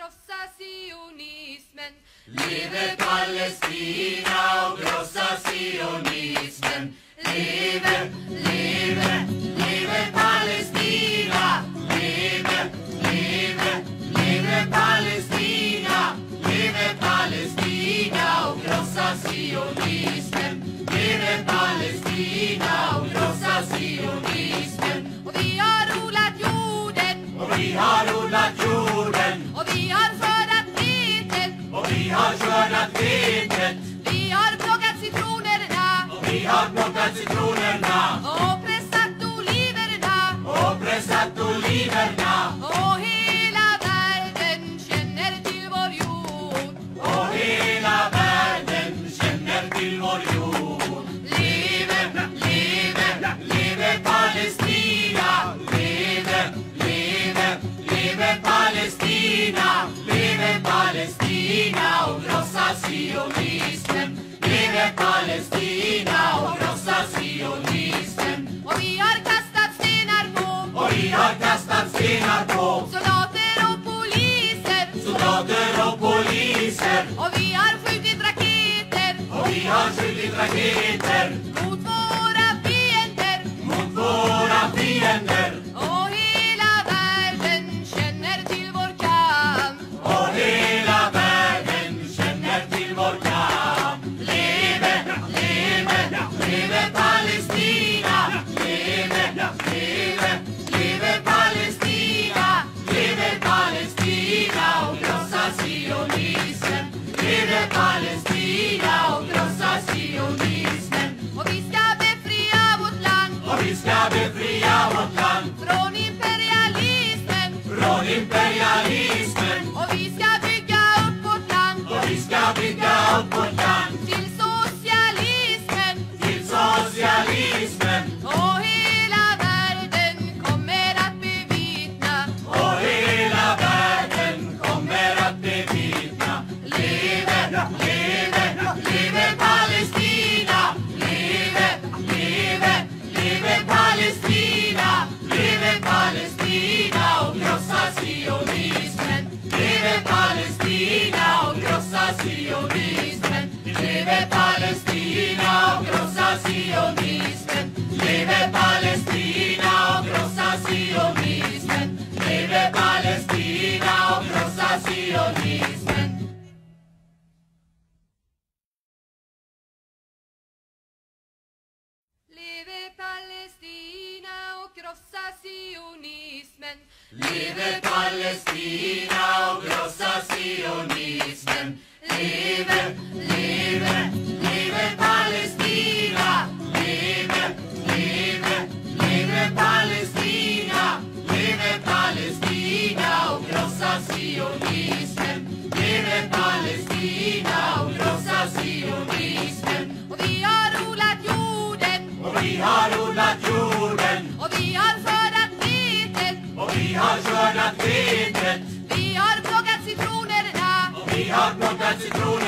krossa sionismen. Leve Palestina och krossa sionismen. Leve, leve, leve Palestina. Leve, leve, leve Palestina. Leve Palestina och krossa sionismen. Leve Palestina och krossa sionismen. Och vi har odlat jorden. Och vi har odlat jorden. Och vi har skördat vetet. Och vi har skördat vetet. Vi har plockat citronerna. Och vi har plockat citronerna. Och pressat oliverna. Och pressat oliverna. Och hela världen känner till vår jord. Och hela världen känner till vår jord. Leve, leve, leve Palestina. Leve, leve, leve Palestina. Leve Palestina och krossa sionismen. Leve Palestina och krossa sionismen. Och vi har kastat stenar på. Och vi har kastat stenar på Soldater och poliser. soldater och poliser. Och vi har skjutit raketer. Och vi har skjutit raketer Mot våra fiender. mot våra fiender. Och hela världen känner till vår kamp. Och hela världen känner till vår kamp. Leve, leve, leve Palestina. Leve, leve, leve Palestina. Leve Palestina och krossa sionismen. Leve Palestina och krossa sionismen. Och vi ska befria vårt land. Och vi ska befria vårt land Från imperialismen. från imperialismen. Och vi ska bygga upp vårt land. Och vi ska bygga upp vårt land Till socialismen. till socialismen. Och hela världen kommer att bevittna. Och hela världen kommer att bevittna. Leve, leve, leve Palestina. Leve, leve, leve Palestina. Leve Palestina och krossa sionismen. Leve Palestina och krossa sionismen. Leve Palestina och krossa sionismen. Leve Palestina och krossa sionismen. Leve Palestina och krossa sionismen. Leve Palestina och krossa sionismen. Leve Palestina och krossa sionismen. Leve, leve, leve Palestina. Leve, leve, leve Palestina. Leve Palestina och krossa sionismen. Leve Palestina och krossa sionismen. Och vi har odlat jorden. Och vi har odlat jorden. Och vi har skördat vetet. Och vi har skördat vetet. Vi har plockat citronerna. Och vi har plockat citronerna.